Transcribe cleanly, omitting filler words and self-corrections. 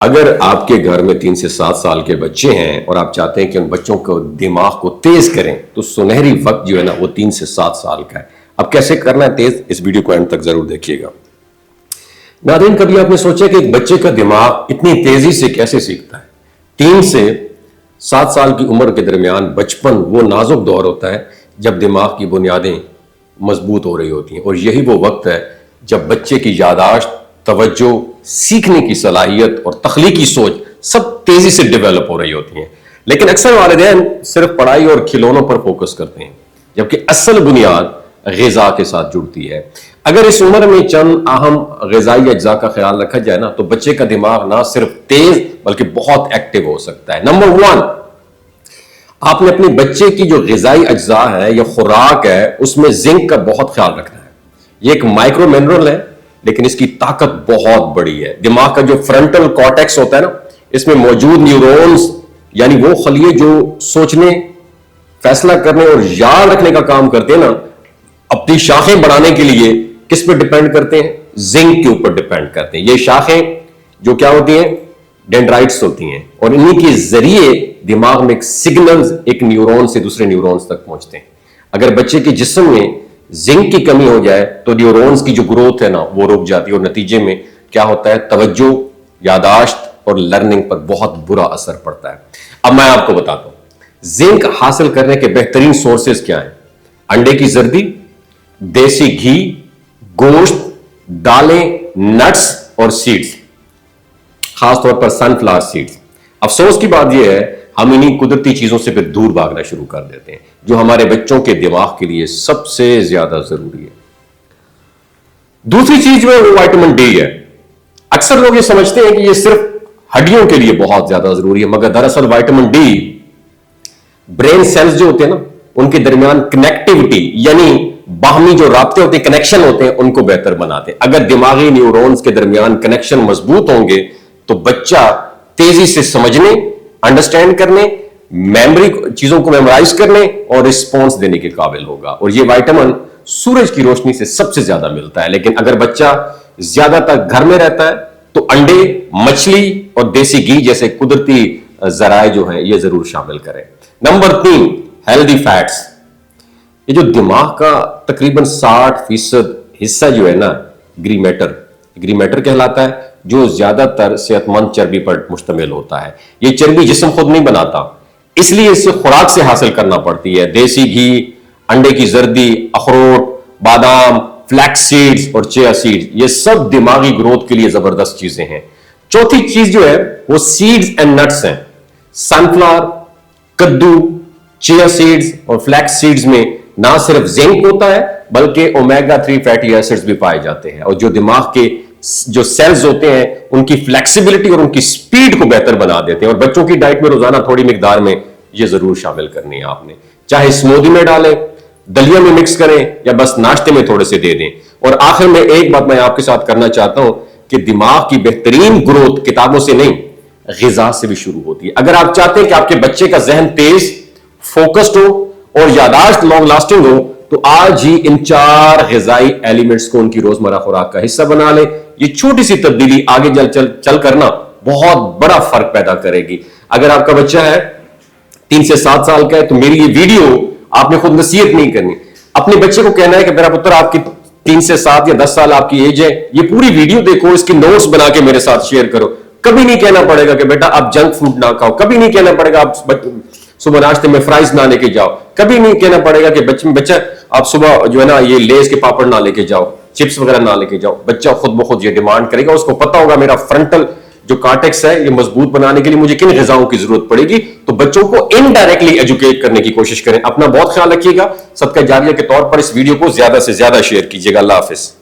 اگر آپ کے گھر میں 3 سے 7 سال کے بچے ہیں اور آپ چاہتے ہیں کہ ان بچوں کو دماغ کو تیز کریں تو سنہری وقت جو ہے نا وہ 3 سے 7 سال کا ہے. اب کیسے کرنا ہے تیز، اس ویڈیو کو اینڈ تک ضرور دیکھیے گا. ناظرین، کبھی آپ نے سوچا کہ ایک بچے کا دماغ اتنی تیزی سے کیسے سیکھتا ہے؟ 3 سے 7 سال کی عمر کے درمیان بچپن وہ نازک دور ہوتا ہے جب دماغ کی بنیادیں مضبوط ہو رہی ہوتی ہیں، اور یہی وہ وقت ہے جب بچے کی یادداشت، توجہ، سیکھنے کی صلاحیت اور تخلیقی سوچ سب تیزی سے ڈیولپ ہو رہی ہوتی ہیں. لیکن اکثر والدین صرف پڑھائی اور کھلونوں پر فوکس کرتے ہیں، جبکہ اصل بنیاد غذا کے ساتھ جڑتی ہے. اگر اس عمر میں چند اہم غذائی اجزاء کا خیال رکھا جائے نا تو بچے کا دماغ نہ صرف تیز بلکہ بہت ایکٹیو ہو سکتا ہے. نمبر 1، آپ نے اپنے بچے کی جو غذائی اجزاء ہے یا خوراک ہے اس میں زنک کا بہت خیال رکھنا ہے. یہ ایک مائکرو منرل ہے لیکن اس کی طاقت بہت بڑی ہے. دماغ کا جو فرنٹل کارٹیکس ہوتا ہے نا، اس میں موجود نیورونز یعنی وہ خلیے جو سوچنے، فیصلہ کرنے اور یاد رکھنے کا کام کرتے ہیں نا، اپنی شاخیں بڑھانے کے لیے کس پہ ڈیپینڈ کرتے ہیں؟ زنک کے اوپر ڈیپینڈ کرتے ہیں. یہ شاخیں جو کیا ہوتی ہیں؟ ڈینڈرائٹس ہوتی ہیں، اور انہی کے ذریعے دماغ میں ایک سگنلز ایک نیورون سے دوسرے نیورونز تک پہنچتے ہیں. اگر بچے کے جسم میں زنک کی کمی ہو جائے تو نیورونز کی جو گروتھ ہے نا وہ رک جاتی ہے، اور نتیجے میں کیا ہوتا ہے؟ توجہ، یادداشت اور لرننگ پر بہت برا اثر پڑتا ہے. اب میں آپ کو بتاتا ہوں زنک حاصل کرنے کے بہترین سورسز کیا ہیں. انڈے کی زردی، دیسی گھی، گوشت، دالیں، نٹس اور سیڈز، خاص طور پر سن فلاور سیڈز. افسوس کی بات یہ ہے ہم انہی قدرتی چیزوں سے پھر دور بھاگنا شروع کر دیتے ہیں جو ہمارے بچوں کے دماغ کے لیے سب سے زیادہ ضروری ہے. دوسری چیز جو ہے وہ وائٹامن ڈی ہے. اکثر لوگ یہ سمجھتے ہیں کہ یہ صرف ہڈیوں کے لیے بہت زیادہ ضروری ہے، مگر دراصل وائٹامن ڈی برین سیلز جو ہوتے ہیں نا ان کے درمیان کنیکٹیوٹی یعنی باہمی جو رابطے ہوتے ہیں، کنیکشن ہوتے ہیں، ان کو بہتر بناتے ہیں. اگر دماغی نیورونز کے درمیان کنیکشن مضبوط ہوں گے تو بچہ تیزی سے سمجھنے، انڈرسٹینڈ کرنے، میموری چیزوں کو میمورائز کرنے اور رسپانس دینے کے قابل ہوگا. اور یہ وائٹامن سورج کی روشنی سے سب سے زیادہ ملتا ہے. لیکن اگر بچہ زیادہ تر گھر میں رہتا ہے تو انڈے، مچھلی اور دیسی گھی جیسے قدرتی ذرائع جو ہیں یہ ضرور شامل کریں. Number 3، healthy fats. یہ جو دماغ کا تقریباً 60% حصہ جو ہے نا گری میٹر کہلاتا ہے، جو زیادہ تر صحت مند چربی پر مشتمل ہوتا ہے. یہ چربی جسم خود نہیں بناتا، اس لیے اسے خوراک سے حاصل کرنا پڑتی ہے. دیسی گھی، انڈے کی زردی، اخروٹ، بادام، فلیکس سیڈز اور چیا سیڈز، یہ سب دماغی گروتھ کے لیے زبردست چیزیں ہیں. چوتھی چیز جو ہے وہ سیڈز اینڈ نٹس ہیں. سن فلاور، کدو، چیا سیڈز اور فلیکس سیڈز میں نہ صرف زنک ہوتا ہے بلکہ اومیگا 3 فیٹی ایسڈز بھی پائے جاتے ہیں، اور جو دماغ کے جو سیلز ہوتے ہیں ان کی فلیکسیبلٹی اور ان کی سپیڈ کو بہتر بنا دیتے ہیں. اور بچوں کی ڈائٹ میں روزانہ تھوڑی مقدار میں یہ ضرور شامل کرنی ہے آپ نے، چاہے اسمودی میں ڈالیں، دلیا میں مکس کریں یا بس ناشتے میں تھوڑے سے دے دیں. اور آخر میں ایک بات میں آپ کے ساتھ کرنا چاہتا ہوں کہ دماغ کی بہترین گروتھ کتابوں سے نہیں، غذا سے بھی شروع ہوتی ہے. اگر آپ چاہتے ہیں کہ آپ کے بچے کا ذہن تیز، فوکسڈ ہو اور یادداشت لانگ لاسٹنگ ہو تو آج ہی ان 4 غذائی ایلیمنٹس کو ان کی روزمرہ خوراک کا حصہ بنا لیں. یہ چھوٹی سی تبدیلی آگے چل کرنا بہت بڑا فرق پیدا کرے گی. اگر آپ کا بچہ ہے 3 سے 7 سال کا ہے تو میری یہ ویڈیو آپ نے خود نصیحت نہیں کرنی، اپنے بچے کو کہنا ہے کہ میرا پتر آپ کی 3 سے 7 یا 10 سال آپ کی ایج ہے، یہ پوری ویڈیو دیکھو، اس کی نوٹس بنا کے میرے ساتھ شیئر کرو. کبھی نہیں کہنا پڑے گا کہ بیٹا آپ جنک فوڈ نہ کھاؤ، کبھی نہیں کہنا پڑے گا آپ صبح ناشتے میں فرائز نہ لے کے جاؤ، کبھی نہیں کہنا پڑے گا کہ بچہ آپ صبح جو ہے نا یہ لیز کے پاپڑ نہ لے کے جاؤ، چپس وغیرہ نہ لے کے جاؤ. بچہ خود بخود یہ ڈیمانڈ کرے گا، اس کو پتا ہوگا میرا فرنٹل جو کارٹیکس ہے یہ مضبوط بنانے کے لیے مجھے کن غذاؤں کی ضرورت پڑے گی. تو بچوں کو انڈائریکٹلی ایجوکیٹ کرنے کی کوشش کریں. اپنا بہت خیال رکھیے گا. صدقہ جاریہ کے طور پر اس ویڈیو کو زیادہ سے زیادہ شیئر کیجیے گا. اللہ حافظ.